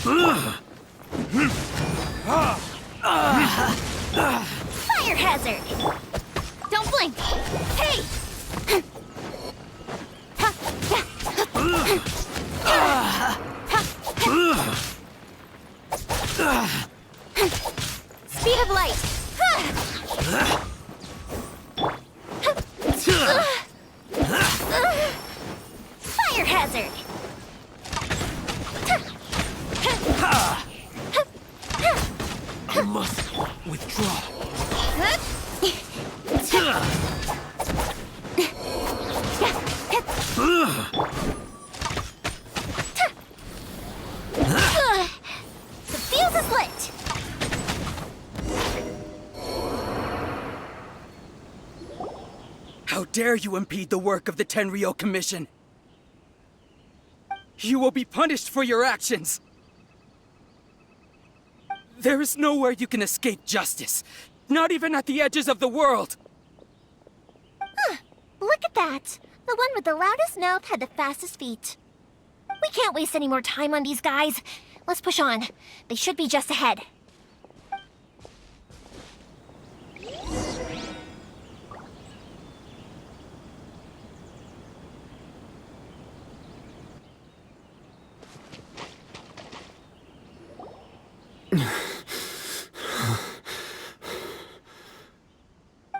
Fire hazard! Don't blink! Hey! Speed of light! Fire hazard! I must withdraw. The fuse is lit! How dare you impede the work of the Tenryou Commission? You will be punished for your actions! There is nowhere you can escape justice, not even at the edges of the world! Look at that! The one with the loudest mouth had the fastest feet. We can't waste any more time on these guys. Let's push on. They should be just ahead.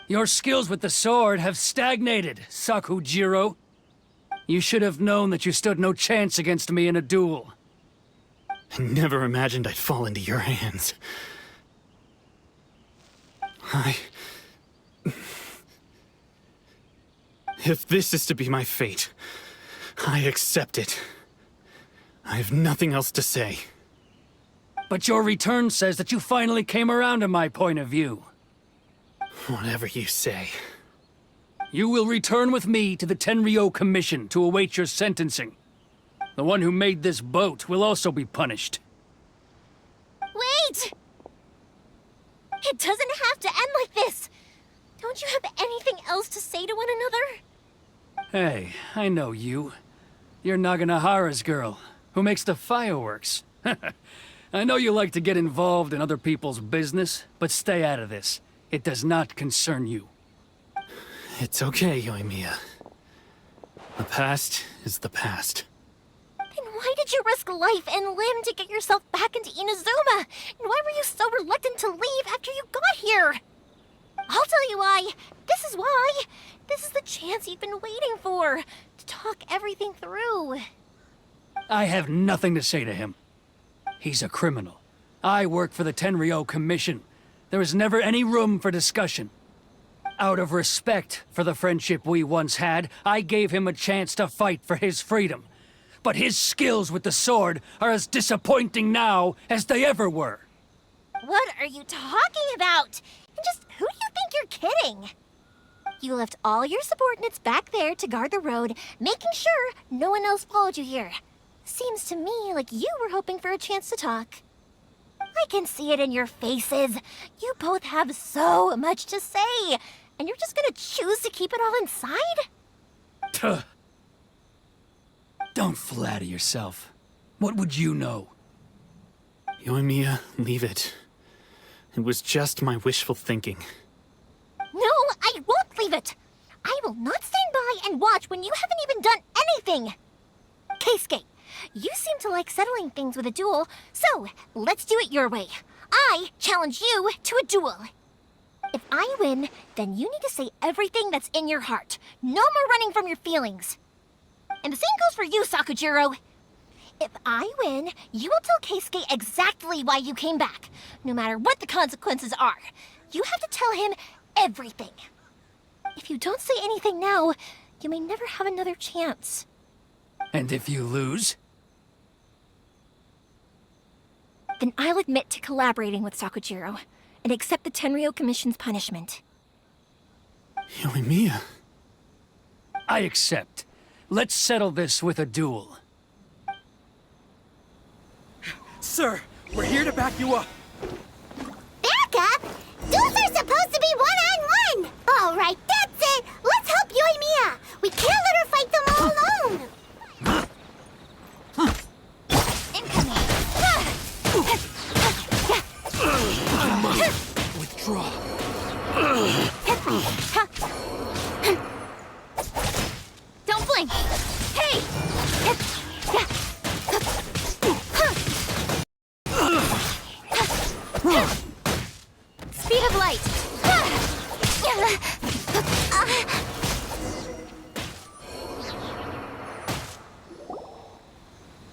Your skills with the sword have stagnated, Sakujirou. You should have known that you stood no chance against me in a duel. I never imagined I'd fall into your hands. If this is to be my fate, I accept it. I have nothing else to say. But your return says that you finally came around to my point of view. Whatever you say. You will return with me to the Tenryou Commission to await your sentencing. The one who made this boat will also be punished. Wait! It doesn't have to end like this! Don't you have anything else to say to one another? Hey, I know you. You're Naganahara's girl, who makes the fireworks. I know you like to get involved in other people's business, but stay out of this. It does not concern you. It's okay, Yoimiya. The past is the past. Then why did you risk life and limb to get yourself back into Inazuma? And why were you so reluctant to leave after you got here? I'll tell you why. This is why. This is the chance you've been waiting for. To talk everything through. I have nothing to say to him. He's a criminal. I work for the Tenryou Commission. There is never any room for discussion. Out of respect for the friendship we once had, I gave him a chance to fight for his freedom. But his skills with the sword are as disappointing now as they ever were. What are you talking about? And just who do you think you're kidding? You left all your subordinates back there to guard the road, making sure no one else followed you here. Seems to me like you were hoping for a chance to talk. I can see it in your faces. You both have so much to say, and you're just gonna choose to keep it all inside? Tuh. Don't flatter yourself. What would you know? Yoimiya, leave it. It was just my wishful thinking. No, I won't leave it. I will not stand by and watch when you haven't even done anything. Keisuke, you seem to like settling things with a duel, so let's do it your way. I challenge you to a duel. If I win, then you need to say everything that's in your heart. No more running from your feelings. And the same goes for you, Sakujirou. If I win, you will tell Keisuke exactly why you came back, no matter what the consequences are. You have to tell him everything. If you don't say anything now, you may never have another chance. And if you lose? Then I'll admit to collaborating with Sakujirou and accept the Tenryou Commission's punishment. Yoimiya. I accept. Let's settle this with a duel. Sir, we're here to back you up. Back up? Duels are supposed to be one-on-one! All right, that's it! Let's help Yoimiya! We can't let her fight them all alone! Incoming! fine! Hey! Speed of light!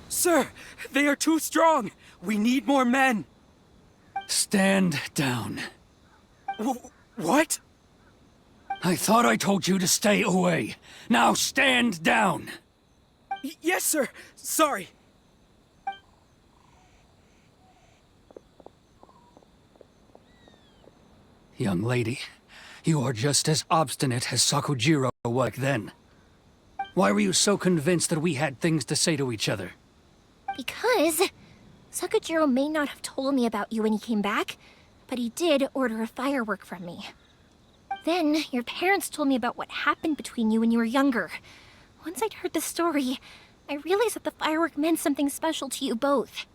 Sir, they are too strong. We need more men. Stand down. What? I thought I told you to stay away. Now stand down. Yes, sir. Sorry. Young lady, you are just as obstinate as Sakujirou was back then. Why were you so convinced that we had things to say to each other? Because Sakujirou may not have told me about you when he came back, but he did order a firework from me. Then, your parents told me about what happened between you when you were younger. Once I'd heard the story, I realized that the firework meant something special to you both.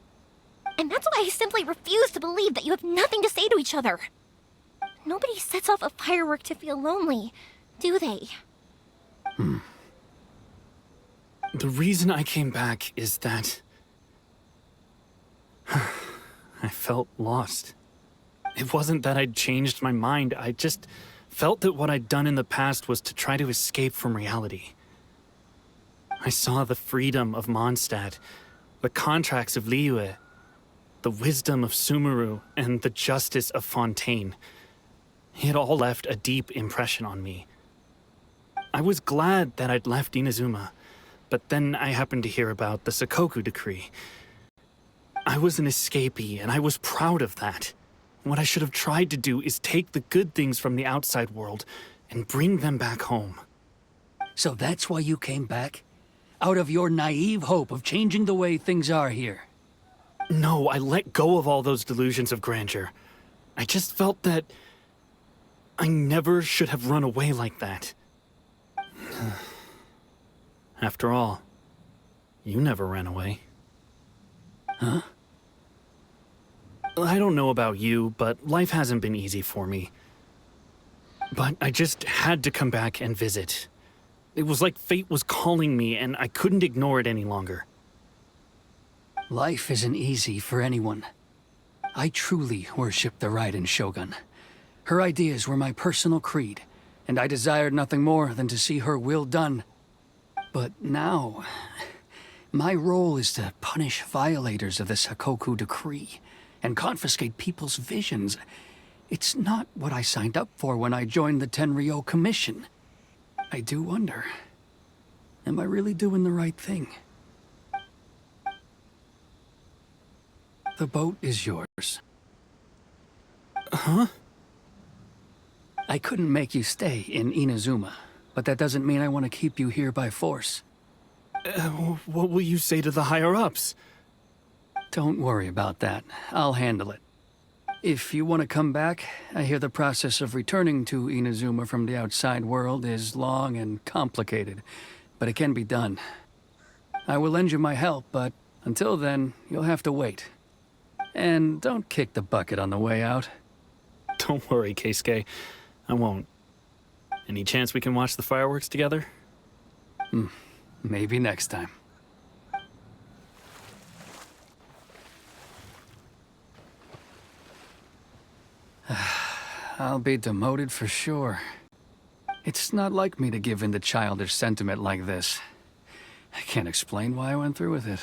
And that's why I simply refuse to believe that you have nothing to say to each other. Nobody sets off a firework to feel lonely, do they? The reason I came back is that I felt lost. It wasn't that I'd changed my mind, I just felt that what I'd done in the past was to try to escape from reality. I saw the freedom of Mondstadt, the contracts of Liyue, the wisdom of Sumeru, and the justice of Fontaine. It all left a deep impression on me. I was glad that I'd left Inazuma, but then I happened to hear about the Sakoku decree. I was an escapee, and I was proud of that. What I should have tried to do is take the good things from the outside world and bring them back home. So that's why you came back? Out of your naive hope of changing the way things are here? No, I let go of all those delusions of grandeur. I just felt that I never should have run away like that. After all, you never ran away. Huh? I don't know about you, but life hasn't been easy for me. But I just had to come back and visit. It was like fate was calling me, and I couldn't ignore it any longer. Life isn't easy for anyone. I truly worship the Raiden Shogun. Her ideas were my personal creed, and I desired nothing more than to see her will done. But now, my role is to punish violators of the Sakoku decree and confiscate people's visions. It's not what I signed up for when I joined the Tenryou Commission. I do wonder, am I really doing the right thing? The boat is yours. Huh? I couldn't make you stay in Inazuma, but that doesn't mean I want to keep you here by force. What will you say to the higher-ups? Don't worry about that. I'll handle it. If you want to come back, I hear the process of returning to Inazuma from the outside world is long and complicated, but it can be done. I will lend you my help, but until then, you'll have to wait. And don't kick the bucket on the way out. Don't worry, Keisuke. I won't. Any chance we can watch the fireworks together? Maybe next time. I'll be demoted for sure. It's not like me to give in to childish sentiment like this. I can't explain why I went through with it.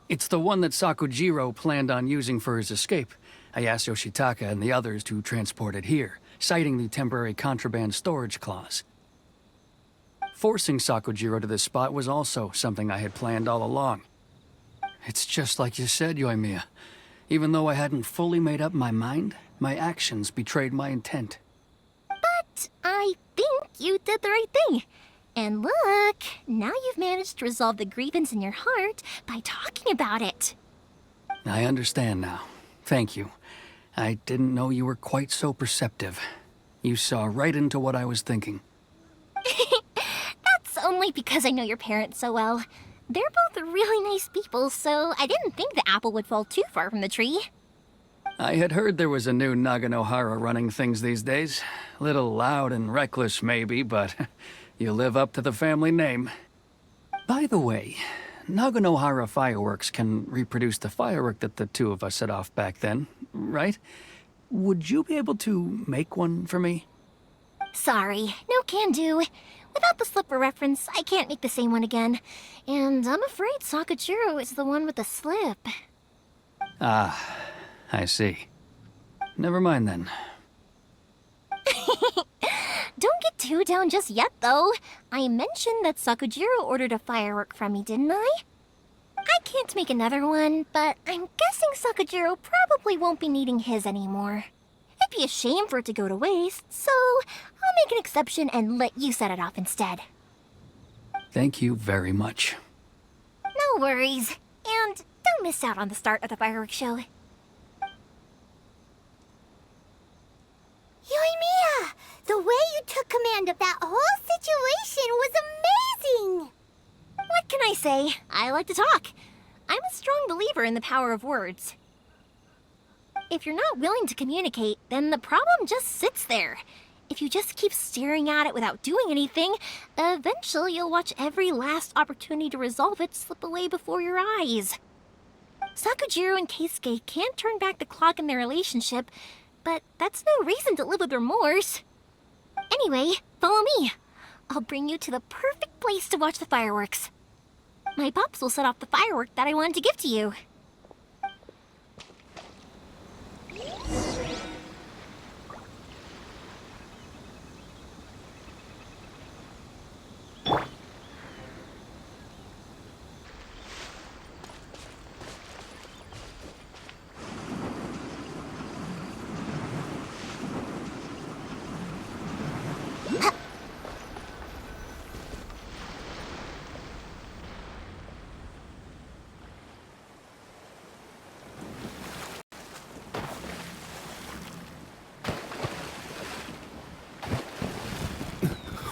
It's the one that Sakujirou planned on using for his escape. I asked Yoshitaka and the others to transport it here, citing the temporary contraband storage clause. Forcing Sakujirou to this spot was also something I had planned all along. It's just like you said, Yoimiya. Even though I hadn't fully made up my mind, my actions betrayed my intent. But I think you did the right thing. And look, now you've managed to resolve the grievance in your heart by talking about it. I understand now. Thank you. I didn't know you were quite so perceptive. You saw right into what I was thinking. That's only because I know your parents so well. They're both really nice people, so I didn't think the apple would fall too far from the tree. I had heard there was a new Naganohara running things these days. Little loud and reckless, maybe, but you live up to the family name. By the way, Naganohara fireworks can reproduce the firework that the two of us set off back then, right? Would you be able to make one for me? Sorry, no can do. Without the slipper reference, I can't make the same one again. And I'm afraid Sakujirou is the one with the slip. Ah, I see. Never mind then. Don't get too down just yet, though. I mentioned that Sakujirou ordered a firework from me, didn't I? I can't make another one, but I'm guessing Sakujirou probably won't be needing his anymore. It'd be a shame for it to go to waste, so I'll make an exception and let you set it off instead. Thank you very much. No worries. And don't miss out on the start of the fireworks show. Yoimiya! The way you took command of that whole situation was amazing! What can I say? I like to talk. I'm a strong believer in the power of words. If you're not willing to communicate, then the problem just sits there. If you just keep staring at it without doing anything, eventually you'll watch every last opportunity to resolve it slip away before your eyes. Sakujirou and Keisuke can't turn back the clock in their relationship, but that's no reason to live with remorse. Anyway, follow me. I'll bring you to the perfect place to watch the fireworks. My pops will set off the firework that I wanted to give to you.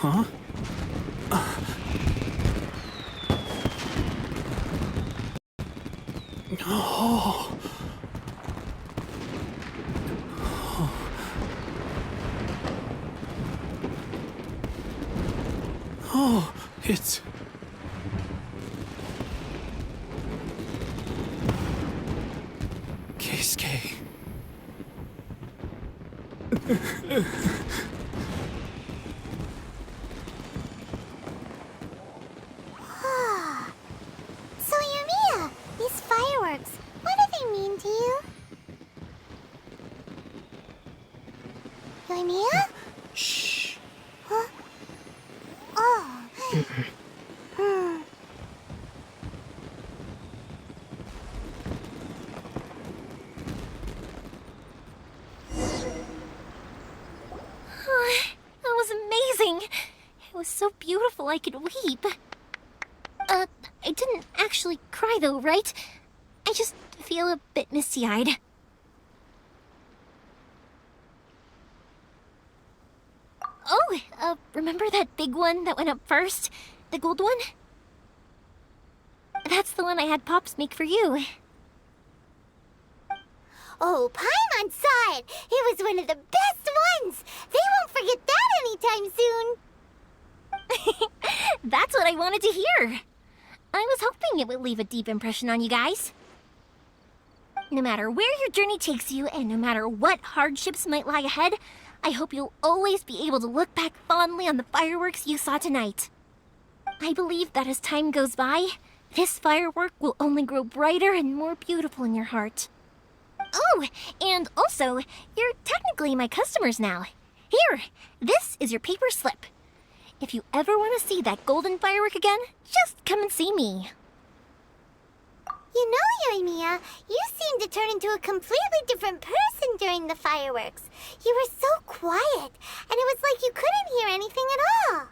Huh? Oh. Oh, it's... Keisuke. So, Yoimiya, these fireworks, what do they mean to you? Yoimiya? Shh. Huh? Oh. That was amazing. It was so beautiful I could weep. I didn't actually cry though, right? I just feel a bit misty-eyed. Oh, remember that big one that went up first? The gold one? That's the one I had Pops make for you. Oh, Paimon saw it! It was one of the best ones! They won't forget that anytime soon! That's what I wanted to hear. I was hoping it would leave a deep impression on you guys. No matter where your journey takes you, and no matter what hardships might lie ahead, I hope you'll always be able to look back fondly on the fireworks you saw tonight. I believe that as time goes by, this firework will only grow brighter and more beautiful in your heart. Oh, and also, you're technically my customers now. Here, this is your paper slip. If you ever want to see that golden firework again, just come and see me. You know, Yoimiya, you seemed to turn into a completely different person during the fireworks. You were so quiet, and it was like you couldn't hear anything at all.